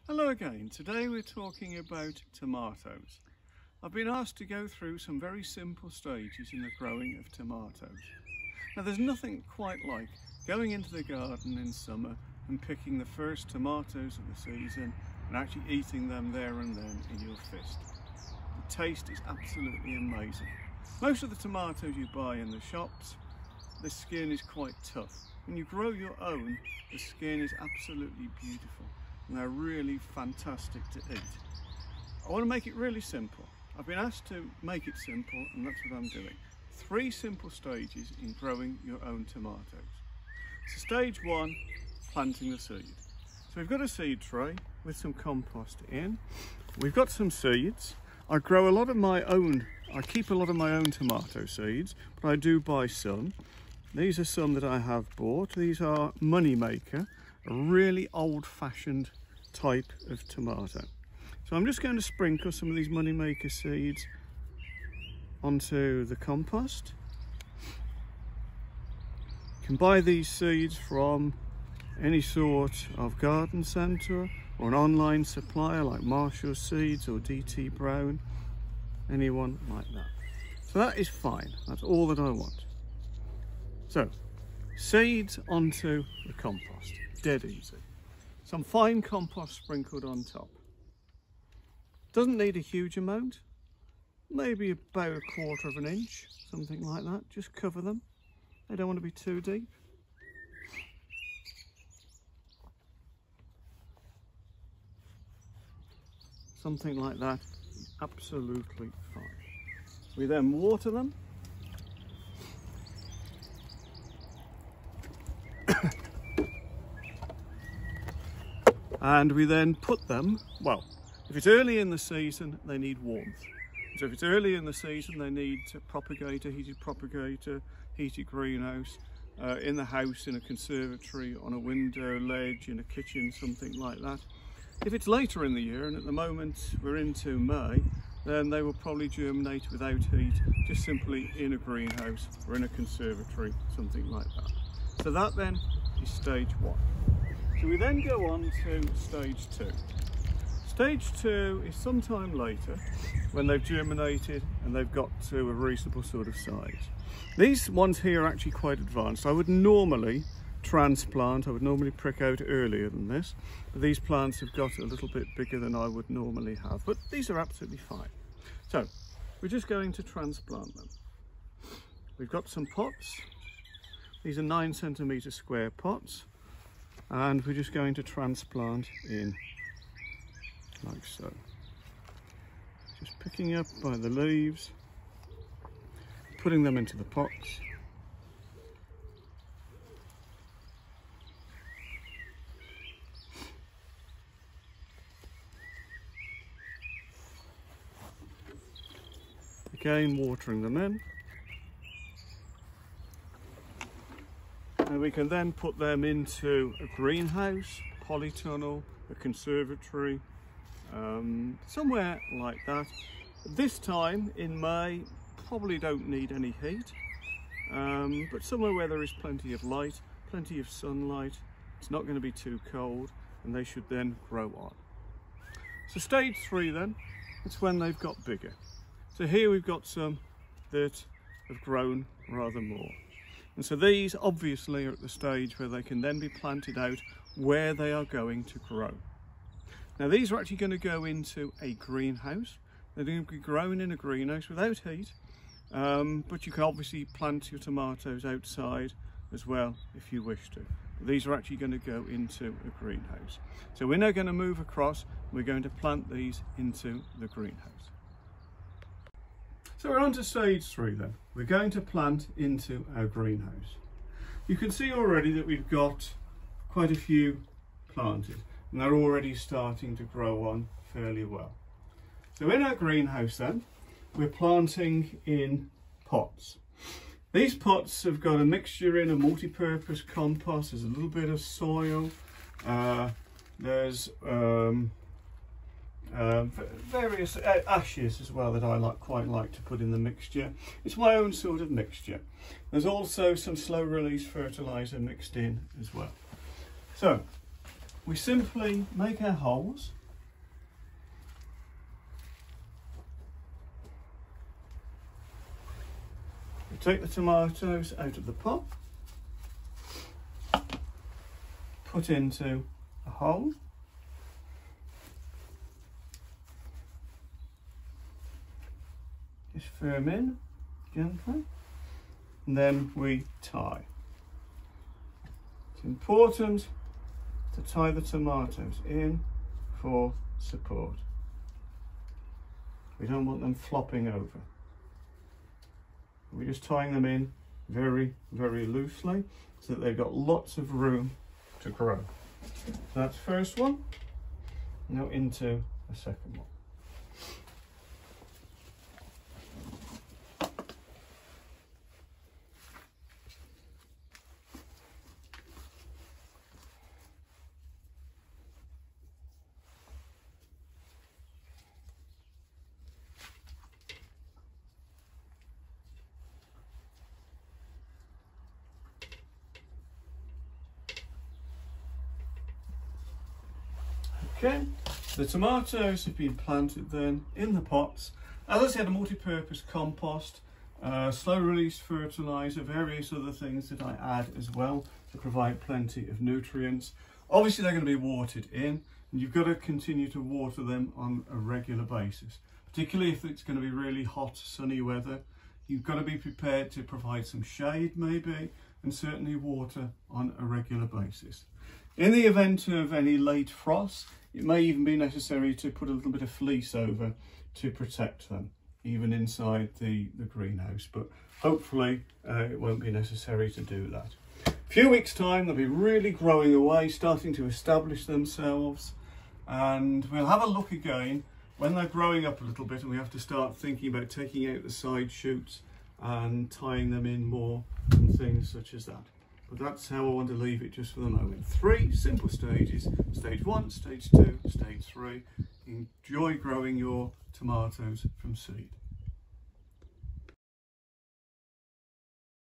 Hello again. Today we're talking about tomatoes. I've been asked to go through some very simple stages in the growing of tomatoes. Now there's nothing quite like going into the garden in summer and picking the first tomatoes of the season and actually eating them there and then in your fist. The taste is absolutely amazing. Most of the tomatoes you buy in the shops, the skin is quite tough. When you grow your own, the skin is absolutely beautiful. And they're really fantastic to eat. I want to make it really simple. I've been asked to make it simple, and that's what I'm doing. 3 simple stages in growing your own tomatoes. So stage 1, planting the seed. So we've got a seed tray with some compost in. We've got some seeds. I grow a lot of my own, I keep a lot of my own tomato seeds, but I do buy some. These are some that I have bought. These are Moneymaker, a really old-fashioned type of tomato. So I'm just going to sprinkle some of these Moneymaker seeds onto the compost. You can buy these seeds from any sort of garden centre or an online supplier like Marshall Seeds or DT Brown, anyone like that. So that is fine, that's all that I want. So, seeds onto the compost. Dead easy. Some fine compost sprinkled on top. Doesn't need a huge amount, maybe about 1/4 of an inch, something like that. Just cover them. They don't want to be too deep. Something like that, absolutely fine. We then water them. And we then put them, well, if it's early in the season, they need warmth. So if it's early in the season, they need a propagator, heated greenhouse, in the house, in a conservatory, on a window ledge, in a kitchen, something like that. If it's later in the year, and at the moment we're into May, then they will probably germinate without heat, just simply in a greenhouse or in a conservatory, something like that. So that then is stage 1. So we then go on to stage 2. Stage 2 is sometime later when they've germinated and they've got to a reasonable sort of size. These ones here are actually quite advanced. I would normally transplant, I would normally prick out earlier than this, but these plants have got a little bit bigger than I would normally have, but these are absolutely fine. So we're just going to transplant them. We've got some pots. These are 9 centimetre square pots. And we're just going to transplant in like so. Just picking up by the leaves, putting them into the pots. Again, watering them in. And we can then put them into a greenhouse, polytunnel, a conservatory, somewhere like that. This time in May, probably don't need any heat, but somewhere where there is plenty of light, plenty of sunlight, it's not going to be too cold, and they should then grow on. So stage 3 then, it's when they've got bigger. So here we've got some that have grown rather more. And so these obviously are at the stage where they can then be planted out where they are going to grow. Now these are actually going to go into a greenhouse. They're going to be grown in a greenhouse without heat, but you can obviously plant your tomatoes outside as well if you wish to. But these are actually going to go into a greenhouse. So we're now going to move across, we're going to plant these into the greenhouse. So we're on to stage 3 then. We're going to plant into our greenhouse. You can see already that we've got quite a few planted and they're already starting to grow on fairly well. So in our greenhouse then, we're planting in pots. These pots have got a mixture in, a multi-purpose compost, there's a little bit of soil, there's various ashes as well that I quite like to put in the mixture. It's my own sort of mixture. There's also some slow release fertiliser mixed in as well. So we simply make our holes. We take the tomatoes out of the pot, put into a hole, just firm in gently, and then we tie. It's important to tie the tomatoes in for support. We don't want them flopping over. We're just tying them in very, very loosely so that they've got lots of room to grow. So that's the first one. Now into the second one. Okay, the tomatoes have been planted then in the pots. As I said, a multi-purpose compost, slow release fertiliser, various other things that I add as well to provide plenty of nutrients. Obviously they're going to be watered in, and you've got to continue to water them on a regular basis, particularly if it's going to be really hot, sunny weather. You've got to be prepared to provide some shade maybe, and certainly water on a regular basis. In the event of any late frost, it may even be necessary to put a little bit of fleece over to protect them, even inside the greenhouse, but hopefully it won't be necessary to do that. A few weeks' time, they'll be really growing away, starting to establish themselves, and we'll have a look again when they're growing up a little bit and we have to start thinking about taking out the side shoots and tying them in more and things such as that. But that's how I want to leave it just for the moment. 3 simple stages: stage 1, stage 2, stage 3. Enjoy growing your tomatoes from seed.